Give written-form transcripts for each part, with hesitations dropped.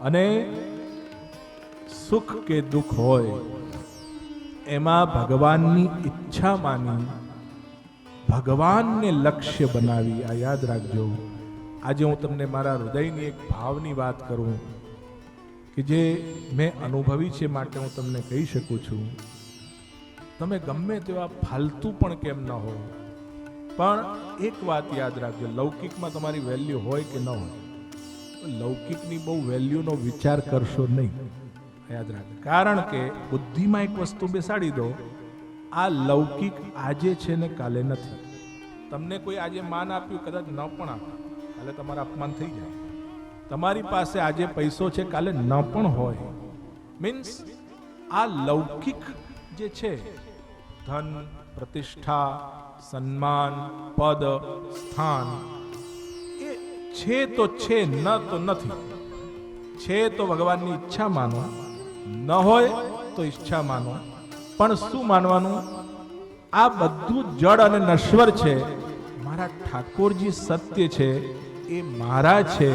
અને સુખ કે દુઃખ હોય એમાં ભગવાનની ઈચ્છા માની, ભગવાનને લક્ષ્ય બનાવી. આ યાદ રાખજો. આજે હું તમને મારા હૃદયની એક ભાવની વાત કરું કે જે મેં અનુભવી છે, માટે હું તમને કહી શકું છું. તમે ગમે તેવા ફાલતુ પણ કેમ ન હો, પણ એક વાત યાદ રાખજો, લૌકિકમાં તમારી વેલ્યુ હોય કે ન હોય, લૌકિકની બહુ વેલ્યુનો વિચાર કરશો નહીં. યાદ રાખજો. કારણ કે બુદ્ધિમાં એક વસ્તુ બેસાડી દો, આ લૌકિક આજે છે ને કાલે નથી. તમને કોઈ આજે માન આપ્યું, કદાચ ન પણ આપે, કાલે તમારા અપમાન થઈ જાય. તમારી પાસે આજે પૈસો છે, કાલે ન પણ હોય. મીન્સ આ લૌકિક જે છે, ધન, પ્રતિષ્ઠા, સન્માન, પદ, સ્થાન, એ છે તો છે, ન તો નથી. છે તો ભગવાનની ઈચ્છા માનો, ન હોય તો ઈચ્છા માનો. પણ શું માનવાનું? આ બધું જડ અને નશ્વર છે. મારા ઠાકોરજી સત્ય છે, એ મારા છે,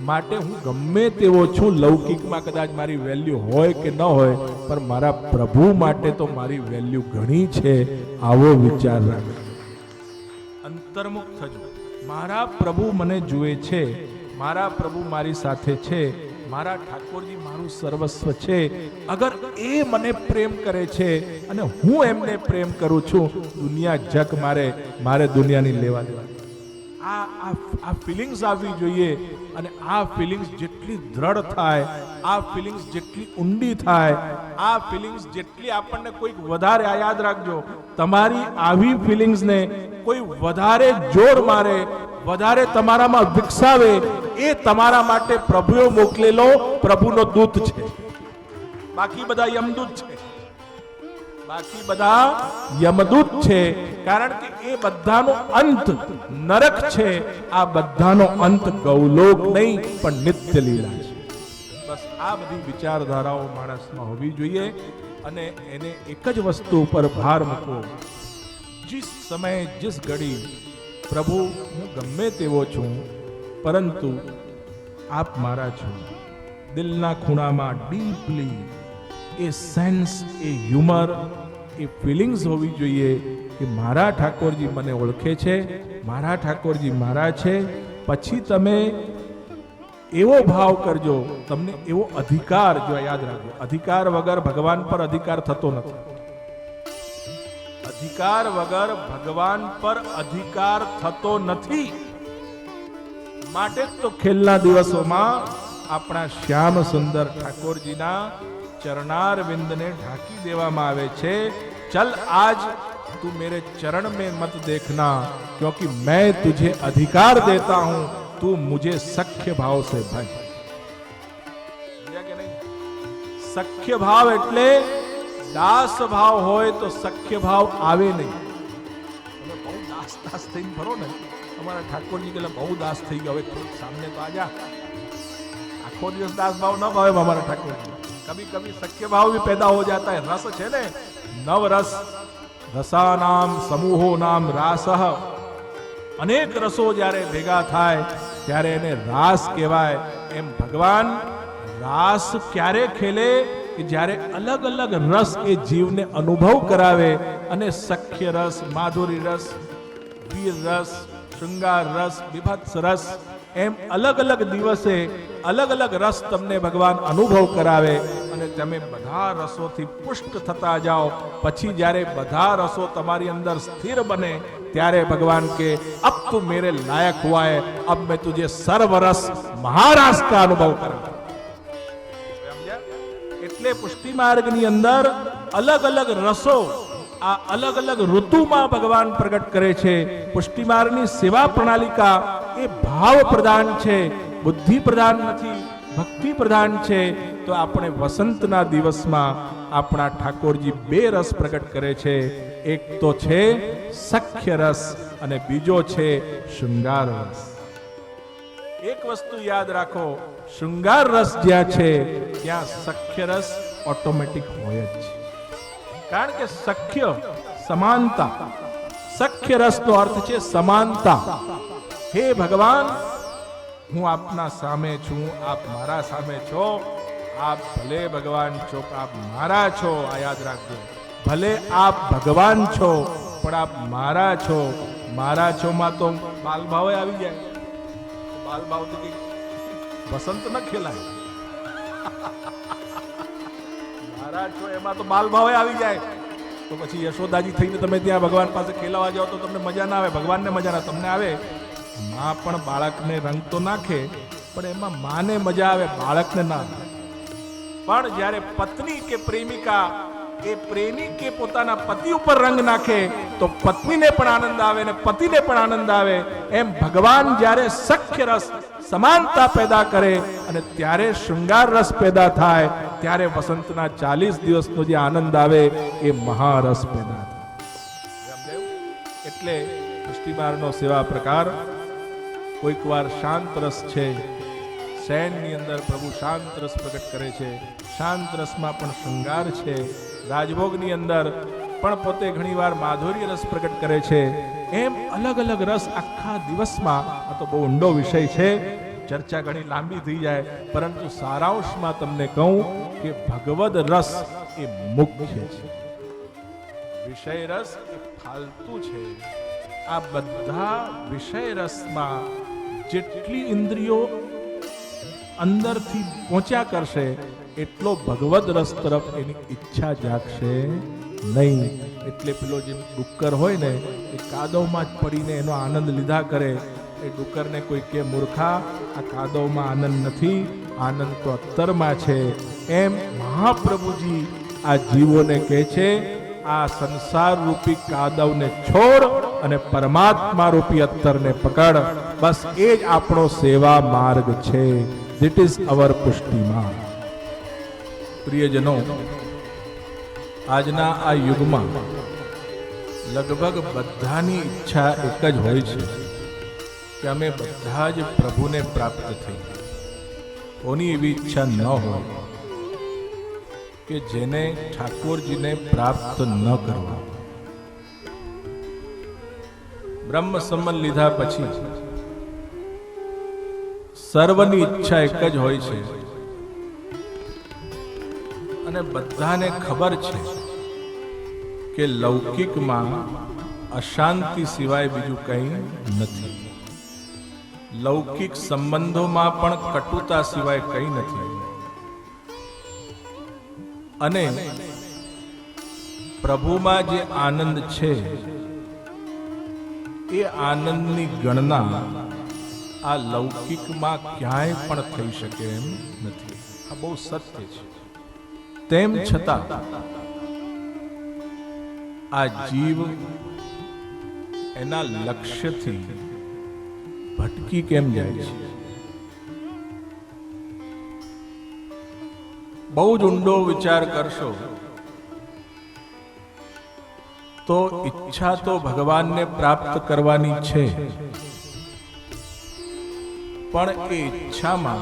માટે હું ગમે તેવો છું. લૌકિકમાં કદાચ મારી વેલ્યુ હોય કે ન હોય, પણ મારા પ્રભુ માટે તો મારી વેલ્યુ ઘણી છે. આવો વિચાર રાખો. અંતર્મુખ થજો. મારા પ્રભુ મને જુએ છે, મારા પ્રભુ મારી સાથે છે, મારા ઠાકોરજી મારું સર્વસ્વ છે. અગર એ મને પ્રેમ કરે છે અને હું એમને પ્રેમ કરું છું, દુનિયા જગ મારે દુનિયાની લેવા દેવા. આ ફિલિંગ્સ આવવી જોઈએ. અને આ ફિલિંગ્સ જેટલી દ્રઢ થાય, આ ફિલિંગ્સ જેટલી ઊંડી થાય, આ ફિલિંગ્સ જેટલી આપણને કોઈક વધારે, આ યાદ રાખજો, તમારી આવી ફિલિંગ્સને કોઈ વધારે જોર મારે, વધારે તમારામાં વિકસાવે, એ તમારા માટે પ્રભુએ મોકલેલો પ્રભુનો દૂત છે. બાકી બધા યમદૂત છે. બાકી બધા યમદૂત છે. કારણ કે એ બધાનો અંત નરક છે. આ બધાનો અંત ગૌલોક નહીં, પણ નિત્ય લીલા છે. બસ આ બધી વિચારધારાઓ માણસમાં હોવી જોઈએ. અને એને એક જ વસ્તુ ઉપર ભાર મૂકો, जिस समय जिस घड़ी प्रभु હું ગમે તેવો છું, પરંતુ આપ મારા છો. દિલના ખૂણામાં ડીપલી એ સેન્સ, એ હ્યુમર, એ ફિલિંગ્સ હોવી જોઈએ કે મારા ઠાકોરજી મને ઓળખે છે, મારા ઠાકોરજી મારા છે. પછી તમે એવો ભાવ કરજો, તમને એવો અધિકાર, જો યાદ રાખજો, અધિકાર વગર ભગવાન પર અધિકાર થતો નથી. અધિકાર વગર ભગવાન પર અધિકાર થતો નથી. માટે તો ખેલના દિવસોમાં આપણા શ્યામ સુંદર ઠાકોરજીના ચરણાર વિંદને ઢાંકી દેવામાં આવે છે. ચલ આજ તું मेरे चरण में मत देखना, क्योंकि मैं तुझे अधिकार देता हूं, तू मुझे सख्य भाव से भज. सख्य भाव એટલે દાસ ભાવ હોય તો સખ્ય ભાવ આવે નહીં. તમે બહુ દાસ થઈને ફરો ને, તમારા ઠાકોરજી કે બહુ દાસ થઈ ગયો, હવે થોડુંક સામને તો આજા. આખો દિવસ દાસ ભાવ ન ભાવે हमारा ઠાકોરજી. कभी कभी सख्य भाव भी पैदा हो जाता है. रस છે ને, નવ રસ, રસાનામ સમૂહો નામ રાસઃ. અનેક રસો જ્યારે ભેગા થાય ત્યારે એને રાસ કહેવાય. એમ ભગવાન રાસ ક્યારે ખેલે કે જ્યારે અલગ અલગ રસ એ જીવને અનુભવ કરાવે. અને સખ્ય રસ, માધુરી રસ, વીર રસ, શૃંગાર રસ, વિભત્સ રસ, એમ અલગ અલગ દિવસે અલગ અલગ રસ તમને ભગવાન અનુભવ કરાવે. અને તમે બધા રસોથી પુષ્ટ થતા જાઓ. પછી જ્યારે બધા રસો તમારી અંદર સ્થિર બને ત્યારે ભગવાન કે અબ તું મેરે લાયક હુઆ હૈ, અબ મેં તુझे સર્વ રસ મહારાસ કા અનુભવ કરા. એટલે પુષ્ટિ માર્ગની અંદર અલગ અલગ રસો આ અલગ અલગ ઋતુમાં ભગવાન પ્રગટ કરે છે. પુષ્ટિ માર્ગની સેવા પ્રણાલિકા એ ભાવ પ્રધાન છે, બુદ્ધિ પ્રધાન નથી, ભક્તિ પ્રધાન છે. તો આપણે વસંતના દિવસમાં આપણા ઠાકોરજી બે રસ પ્રગટ કરે છે. એક તો છે સખ્ય રસ અને બીજો છે શૃંગાર રસ. એક વસ્તુ યાદ રાખો, શૃંગાર રસ જ્યાં છે ત્યાં સખ્ય રસ ઓટોમેટિક હોય જ છે. કારણ કે સખ્ય સમાનતા, સખ્ય રસનો અર્થ છે સમાનતા. હે ભગવાન, હું આપના સામે છું, આપ મારા સામે છો. આપ ભલે ભગવાન છો, આપ મારા છો. આ યાદ રાખજો. ભલે આપ ભગવાન છો, પણ આપ મારા છો. મારા છો માં તો બાલ ભાવે આવી જાય. બાલ ભાવ તો વસંત ન ખેલાય. મારા છો એમાં તો બાલ ભાવે આવી જાય. તો પછી યશોદાજી થઈને તમે ત્યાં ભગવાન પાસે ખેલાવા જાઓ તો તમને મજા ના આવે, ભગવાનને મજા ના તમને આવે. માં પણ બાળકને રંગ તો નાખે, પણ એમાં માને મજા આવે, બાળકને ના આવે. પણ જ્યારે પત્ની કે પ્રેમિકા એ પ્રેમિકે પોતાના પતિ ઉપર રંગ નાખે તો પત્નીને પણ આનંદ આવે ને પતિને પણ આનંદ આવે. એમ ભગવાન જ્યારે સખ્ય રસ સમાનતા પેદા કરે અને ત્યારે શૃંગાર રસ પેદા થાય, ત્યારે વસંતના 40 દિવસનો જે આનંદ આવે એ મહારસ પેદા થાય. એટલે પુષ્ટિમાર્ગનો સેવા પ્રકાર કોઈક વાર શાંત રસ છે. શયનની અંદર પ્રભુ શાંત રસ પ્રગટ કરે છે. શાંત રસમાં પણ શૃંગાર છે. રાજભોગની અંદર પણ પોતે ઘણીવાર માધુર્ય રસ પ્રગટ કરે છે. એમ અલગ અલગ રસ આખા દિવસમાં. આ તો બહુ ઊંડો વિષય છે, ચર્ચા ઘણી લાંબી થઈ જાય, પરંતુ સારાંશમાં તમને કહું કે ભગવદ રસ એ મુખ્ય છે, વિષય રસ એ ફાલતુ છે. આ બધા વિષય રસમાં જેટલી ઇન્દ્રિયો અંદરથી પહોંચ્યા કરશે એટલો ભગવદ રસ તરફ એની ઈચ્છા જાગશે નહીં. એટલે પેલો જે ડુક્કર હોય ને એ કાદવમાં જ પડીને એનો આનંદ લીધા કરે. એ ડુક્કરને કોઈ કે મૂર્ખા, આ કાદવમાં આનંદ નથી, આનંદ તો અત્તરમાં છે. એમ મહાપ્રભુજી આ જીવોને કહે છે, આ સંસાર રૂપી કાદવને છોડ અને પરમાત્મા રૂપી અત્તરને પકડ. બસ એ જ આપણો સેવા માર્ગ છે. ધીટ ઇઝ અવર પુષ્ટિ માર્ગ. પ્રિયજનો, આજના આ યુગમાં લગભગ બધાની ઈચ્છા એક જ હોય છે કે અમે બધા જ પ્રભુને પ્રાપ્ત થઈએ. કોની એવી ઈચ્છા ન હોય કે જેને ઠાકોરજીને પ્રાપ્ત ન કરવા. બ્રહ્મ સંબંધ લીધા પછી સર્વની ઈચ્છા એક જ હોય છે અને બધાને ખબર છે કે લૌકિકમાં અશાંતિ સિવાય બીજું કંઈ નથી. લૌકિક સંબંધોમાં પણ કટુતા સિવાય કંઈ નથી. અને પ્રભુમાં જે આનંદ છે એ આનંદની ગણના આ લૌકિકમાં ક્યાંય પણ થઈ શકે એમ નથી. આ બહુ સત્ય છે. તેમ છતાં આ જીવ એના લક્ષ્યથી ભટકી કેમ જાય છે? બહુ જ ઊંડો વિચાર કરશો તો ઈચ્છા તો ભગવાનને પ્રાપ્ત કરવાની છે, પણ એ ઈચ્છામાં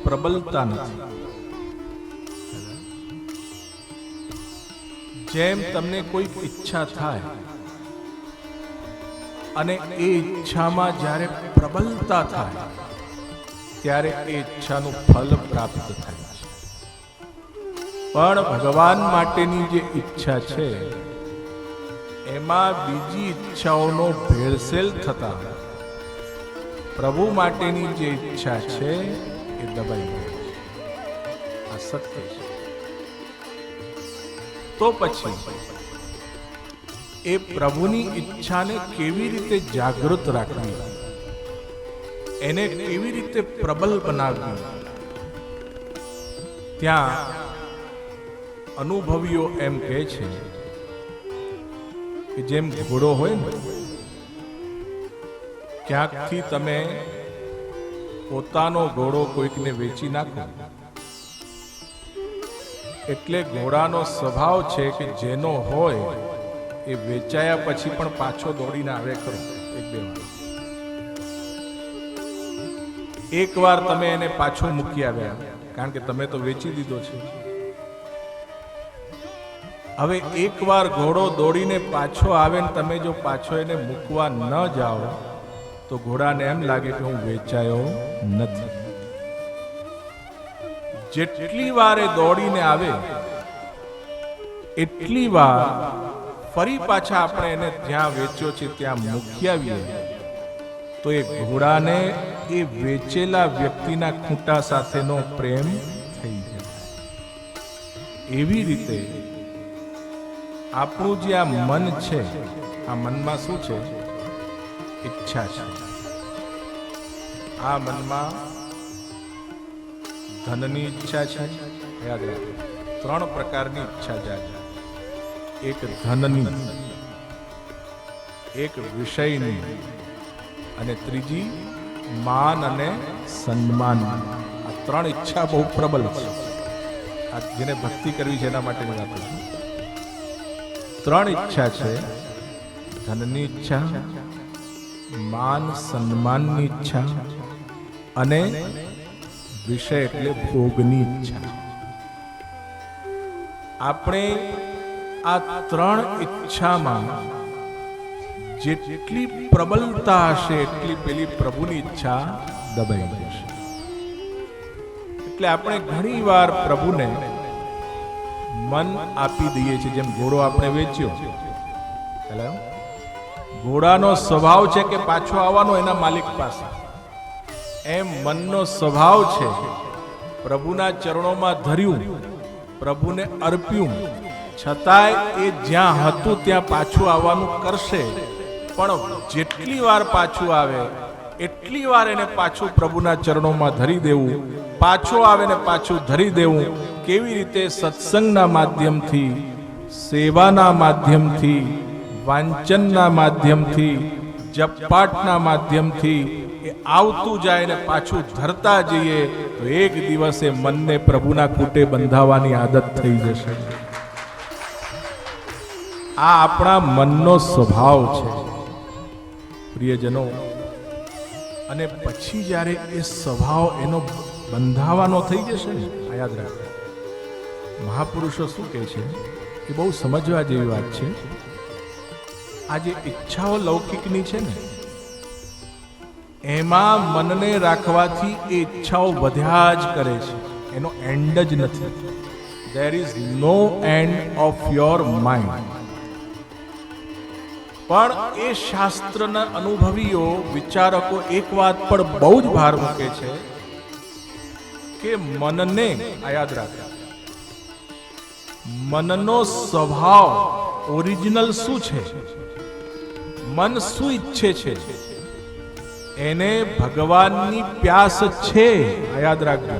પ્રબલતા નથી. જેમ તમને કોઈ ઈચ્છા થાય અને એ ઈચ્છામાં જ્યારે પ્રબલતા થાય ત્યારે એ ઈચ્છાનું ફલ પ્રાપ્ત થાય છે. પણ ભગવાન માટેની જે ઈચ્છા છે એમાં બીજી ઈચ્છાઓનો ભેળસેળ થતા પ્રભુ માટેની જે ઈચ્છા છે એ દબાઈ ગઈ છે. આ સત્ય છે. તો પછી એ પ્રભુની ઈચ્છાને કેવી રીતે જાગૃત રાખવી, એને કેવી રીતે પ્રબલ બનાવવી, ત્યાં અનુભવીઓ એમ કહે છે કે જેમ ઘોડો હોય ને, ક્યાંકથી તમે પોતાનો ઘોડો કોઈકને વેચી નાખો એટલે ઘોડાનો સ્વભાવ છે કે જેનો હોય એ વેચાયા પછી પણ પાછો દોડીને આવે ખરો. એક વાર તમે એને પાછો મૂકી આવ્યા કારણ કે તમે તો વેચી દીધો છે. હવે એકવાર ઘોડો દોડીને પાછો આવે ને તમે જો પાછો એને મૂકવા ન જાઓ તો ઘોડાને એમ લાગે કે હું વેચાયો નથી. જેટલી વાર એ દોડીને આવે એટલી વાર ફરી પાછા આપણે એને જ્યાં વેચ્યો છે ત્યાં મૂકી આવીએ તો એ ઘોડાને એ વેચેલા વ્યક્તિના ખૂંટા સાથેનો પ્રેમ થઈ જાય. એવી રીતે આપણું જે આ મન છે, આ મનમાં શું છે? ઈચ્છા છે. આ મનમાં ધનની ઈચ્છા છે. યાદ રાખો, 3 પ્રકારની ઈચ્છા જાગે. એક ધનની, એક વિષયની અને ત્રીજી માન અને સન્માન. આ 3 ઈચ્છા બહુ પ્રબળ છે. આ જેને ભક્તિ કરવી છે એના માટેની વાત છે. 3 ઈચ્છા છે: ધનની ઈચ્છા, માન સન્માનની ઈચ્છા અને વિષય એટલે ભોગની ઈચ્છા. આપણે આ 3 ઈચ્છામાં જેટલી પ્રબળતા હશે એટલી પેલી પ્રભુની ઈચ્છા દબાઈ જશે. એટલે આપણે ઘણી વાર પ્રભુને મન આપી દઈએ છીએ. જેમ ઘોડો આપણે વેચ્યો, ઘોડાનો સ્વભાવ છે કે પાછો આવવાનો એના માલિક પાસે, એમ મનનો સ્વભાવ છે પ્રભુના ચરણોમાં ધર્યું, પ્રભુને અર્પ્યું, છતાંય એ જ્યાં હતું ત્યાં પાછું આવવાનું કરશે. પણ જેટલી વાર પાછું આવે એટલી વાર એને પાછું પ્રભુના ચરણોમાં ધરી દેવું, પાછો આવે ને પાછું ધરી દેવું. કેવી રીતે? સત્સંગના માધ્યમથી, સેવાના માધ્યમથી, વાંચનના માધ્યમથી, જપપાઠના માધ્યમથી એ આવતું જાય ને પાછું ધરતા જઈએ તો એક દિવસે મનને પ્રભુના કૂટે બંધાવવાની આદત થઈ જશે. આ આપણા મનનો સ્વભાવ છે પ્રિયજનો. અને પછી જ્યારે એ સ્વભાવ એનો બંધાવાનો થઈ જશે ને, આ યાદ રાખો, મહાપુરુષો શું કહે છે એ બહુ સમજવા જેવી વાત છે. આ જે ઈચ્છાઓ લૌકિકની છે ને, એમાં મનને રાખવાથી એ ઈચ્છાઓ વધ્યા જ કરે છે, એનો એન્ડ જ નથી. there is no end of your mind. પણ એ શાસ્ત્રના અનુભવીઓ, વિચારકો એક વાત પર બહુ જ ભાર મૂકે છે કે મનને, આ યાદ રાખો, મનનો સ્વભાવ ઓરિજિનલ શું છે, મન શું ઈચ્છે છે, એને ભગવાનની પ્યાસ છે, આ યાદ રાખજો.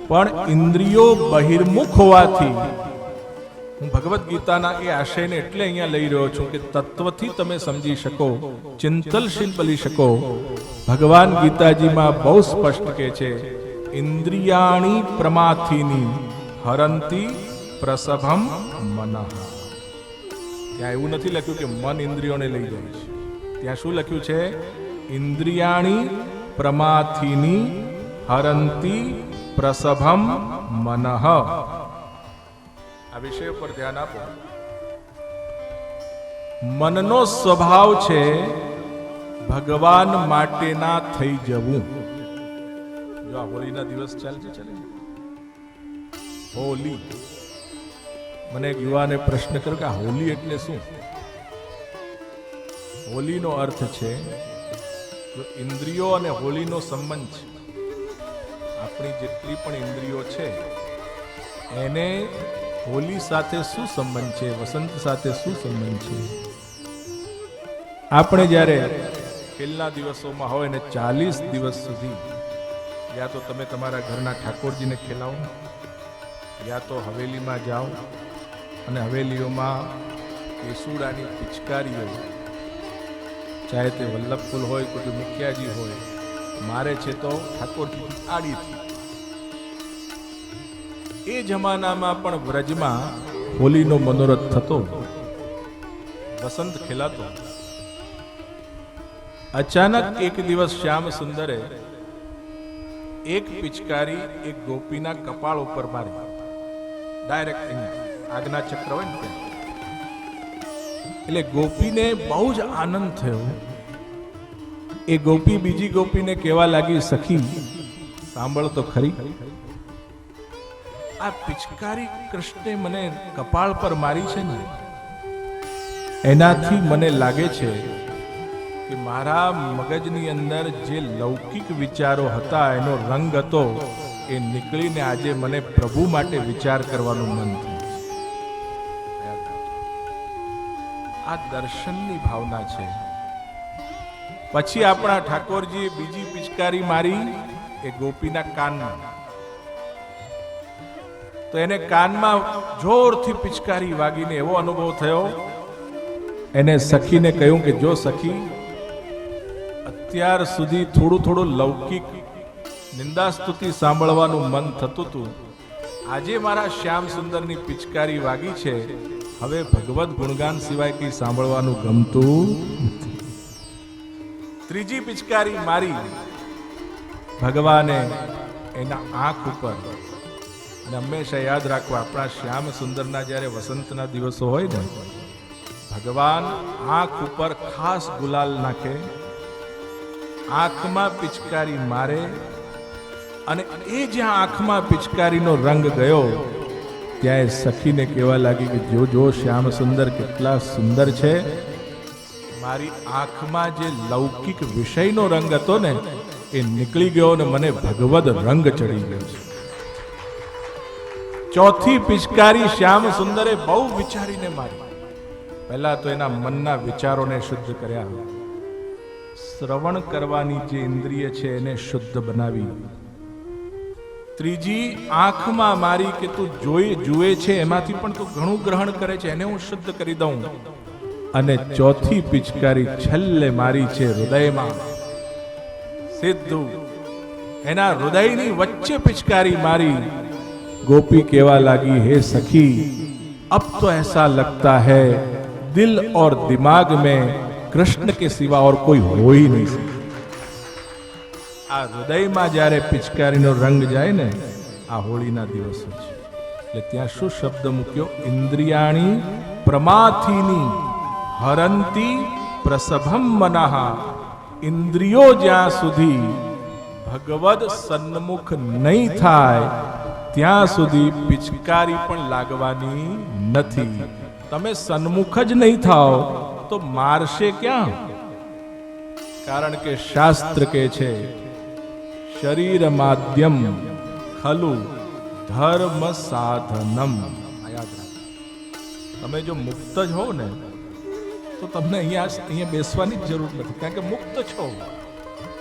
પણ ઇન્દ્રિયો બહિર્મુખ હોવાથી, હું ભગવદ્ ગીતાના એ આશયને એટલે અહીંયા લઈ રહ્યો છું કે તત્વથી તમે સમજી શકો, ચિંતનશીલ બની શકો. ભગવાન ગીતાજીમાં બહુ સ્પષ્ટ કહે છે, ઇન્દ્રિયાણી પ્રમાથિની હરંતી પ્રસભમ મનઃ. ત્યાં એવું નથી લખ્યું કે મન ઇન્દ્રિયોને લઈ જાય છે. ત્યાં શું લખ્યું છે? ઇન્દ્રિયાણી પ્રમાથિની હરંતી પ્રસભમ મનઃ. આ વિષય પર ધ્યાન આપો. મનનો સ્વભાવ છે ભગવાન માટેના થઈ જવું. જો આ હોળીના દિવસ ચાલશે, ચાલે હોલી. મને એક યુવાને પ્રશ્ન કર્યો કે આ હોલી એટલે શું? હોલીનો અર્થ છે, જો ઇન્દ્રિયો અને હોલીનો સંબંધ છે, આપણી જેટલી પણ ઇન્દ્રિયો છે એને હોલી સાથે શું સંબંધ છે, વસંત સાથે શું સંબંધ છે? આપણે જ્યારે છેલ્લા દિવસોમાં હોય ને 40 દિવસ સુધી યા તો તમે તમારા ઘરના ઠાકોરજીને ખેલાવો, યા તો હવેલીમાં જાઓ અને હવેલીઓમાં કેસુડાની પિચકારીઓ, ચાહે તે વલ્લભફૂલ હોય કે મુખિયાજી હોય, મારે છે તો ઠાકોરજી આડીથી. એ જમાનામાં પણ વ્રજમાં હોલીનો મનોરથ થતો, વસંત ખેલાતો. અચાનક એક દિવસ શ્યામ સુંદરે એક પિચકારી એક ગોપીના કપાળ ઉપર મારી, ડાયરેક્ટ આજ્ઞા ચક્ર હોય ને ત્યાં. એટલે ગોપીને બહુ જ આનંદ થયો. એ ગોપી બીજી ગોપીને કહેવા લાગી, સખી સાંભળ તો ખરી, આ પિચકારી કૃષ્ણે મને કપાળ પર મારી છે ને, એનાથી મને લાગે છે કે મારા મગજની અંદર જે લૌકિક વિચારો હતા, એનો રંગ હતો, એ નીકળીને આજે મને પ્રભુ માટે વિચાર કરવાનું મન થયું. આ દર્શનની ભાવના છે. પછી આપણા ઠાકોરજીએ બીજી પિચકારી મારી એ ગોપીના કાનમાં. તો એને કાનમાં જોરથી પિચકારી વાગીને એવો અનુભવ થયો. એને સખીને કહ્યું કે જો સખી, અત્યાર સુધી થોડું થોડું લૌકિક નિંદા સ્તુતિ સાંભળવાનું મન થતું હતું, આજે મારા શ્યામ સુંદરની પિચકારી વાગી છે, હવે ભગવત ગુણગાન સિવાય કઈ સાંભળવાનું ગમતું નથી. ત્રીજી પિચકારી મારી ભગવાને એના આંખ ઉપર. અને હંમેશા યાદ રાખવા, આપણા શ્યામ સુંદરના જ્યારે વસંતના દિવસો હોય ને, ભગવાન આંખ ઉપર ખાસ ગુલાલ નાખે, આંખમાં પિચકારી મારે, અને એ જ્યાં આંખમાં પિચકારીનો રંગ ગયો ત્યાં એ સખીને કહેવા લાગી કે જો જો શ્યામ સુંદર કેટલા સુંદર છે, મારી આંખમાં જે લૌકિક વિષયનો રંગ હતો ને એ નીકળી ગયો ને મને ભગવદ રંગ ચડી ગયો છે. ચોથી પિચકારી શ્યામ સુંદરે બહુ વિચારીને મારી. પહેલા તો એના મનના વિચારોને શુદ્ધ કર્યા, શ્રવણ કરવાની જે ઇન્દ્રિય છે એને શુદ્ધ બનાવી. ત્રીજી આંખમાં મારી કે તું જુએ છે એમાંથી પણ તું ઘણું ગ્રહણ કરે છે, એને હું શુદ્ધ કરી દઉં. અને ચોથી પિચકારી છેલ્લે મારી છે હૃદયમાં. સીધું એના હૃદયની વચ્ચે પિચકારી મારી. गोपी केवा लागी, हे सखी अब तो ऐसा लगता है दिल और दिमाग में कृष्ण के सिवा और कोई हो ही नहीं सकता. આ હૃદયમાં જ્યારે પિચકારીનો રંગ જાય ને, આ હોળીના દિવસો છે. એટલે ત્યાં શું શબ્દ મૂક્યો? ઇન્દ્રિયાણી પ્રમાથીની હરંતી પ્રસભમ મનઃ. ઇન્દ્રિયો જ્યાં સુધી ભગવદ સન્મુખ નહીં થાય ત્યાં સુધી પિચકારી પણ લાગવાની નથી. તમે સન્મુખ જ નહીં થાઓ તો મારશે ક્યાં? કારણ કે શાસ્ત્ર કહે છે શરીર માધ્યમ ખલુ ધર્મ સાધનમ. તમે જો મુક્ત જ હો ને તો તમને અહીંયા બેસવાની જ જરૂર નથી, કારણ કે મુક્ત છો.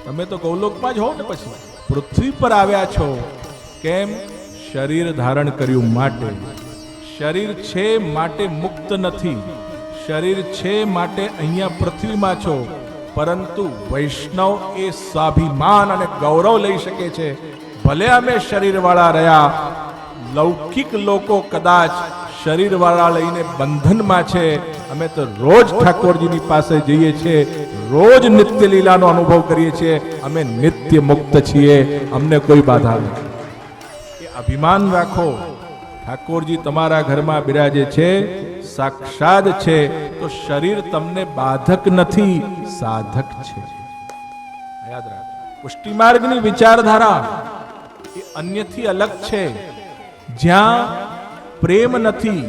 તમે તો ગૌલોકમાં જ હો ને, પછી પૃથ્વી પર આવ્યા છો. કેમ? શરીર ધારણ કર્યું માટે. શરીર છે માટે મુક્ત નથી, શરીર છે માટે અહીંયા પૃથ્વીમાં છો. પરંતુ વૈષ્ણવ એ સ્વાભિમાન અને ગૌરવ લઈ શકે છે, ભલે અમે શરીરવાળા રહ્યા. લૌકિક લોકો કદાચ શરીરવાળા લઈને બંધનમાં છે, અમે તો રોજ ઠાકોરજીની પાસે જઈએ છીએ, રોજ નિત્ય લીલાનો અનુભવ કરીએ છીએ, અમે નિત્ય મુક્ત છીએ, અમને કોઈ બાધા નથી. એ અભિમાન રાખો. ઠાકોરજી તમારા ઘરમાં બિરાજે છે, સાક્ષાત છે, તો શરીર તમને બાધક નથી, સાધક છે. યાદ રાખો, પુષ્ટિ માર્ગની વિચારધારા એ અન્યથી અલગ છે. જ્યાં પ્રેમ નથી,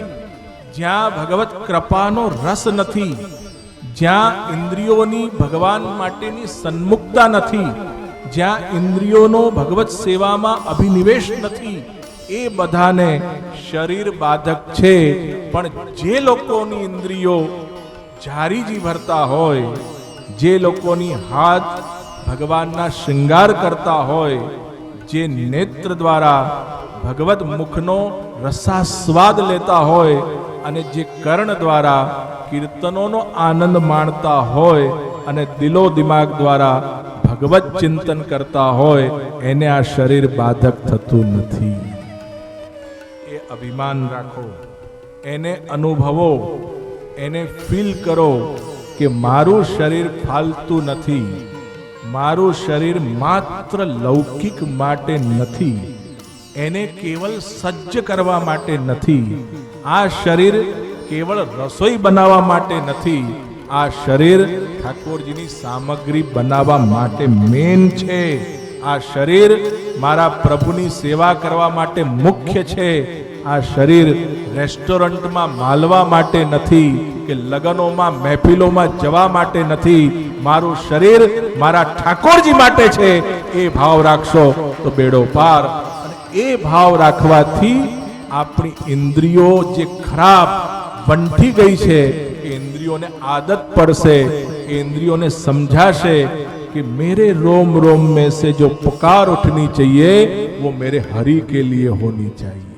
જ્યાં ભગવત કૃપાનો રસ નથી, જ્યાં ઇન્દ્રિયોની ભગવાન માટેની સન્મુખતા નથી, જ્યાં ઇન્દ્રિયોનો ભગવત સેવામાં અભિનિવેશ નથી, એ બધાને શરીર બાધક છે. પણ જે લોકોની ઇન્દ્રિયો જારીજી ભરતા હોય, જે લોકોની હાથ ભગવાનના શૃંગાર કરતા હોય, જે નેત્ર દ્વારા ભગવત મુખનો રસાસ્વાદ લેતા હોય, અને જે કર્ણ દ્વારા કીર્તનોનો આનંદ માણતા હોય, અને દિલો દિમાગ દ્વારા ભગવત ચિંતન કરતા હોય, એને આ શરીર બાધક થતું નથી. એ અભિમાન રાખો, એને અનુભવો, એને ફીલ કરો કે મારું શરીર ફાલતું નથી, મારું શરીર માત્ર લૌકિક માટે નથી, એને કેવલ સજ્જ કરવા માટે નથી, આ શરીર કેવળ રસોઈ બનાવવા માટે નથી, આ શરીર ઠાકોરજીની સામગ્રી બનાવવા માટે મેન છે. આ શરીર મારા પ્રભુની સેવા કરવા માટે મુખ્ય છે. આ શરીર રેસ્ટોરન્ટમાં માલવા માટે નથી કે લગ્નોમાં મહેફિલોમાં જવા માટે નથી. મારું શરીર મારા ઠાકોરજી માટે છે. એ ભાવ રાખશો તો બેડો પાર. અને એ ભાવ રાખવાથી આપણી ઇન્દ્રિયો જે ખરાબ વંઠી ગઈ છે એ ઇન્દ્રિયોને આદત પડશે, એ ઇન્દ્રિયોને સમજાશે कि मेरे रोम रोम में से जो पुकार उठनी चाहिए वो मेरे हरि के लिए होनी चाहिए.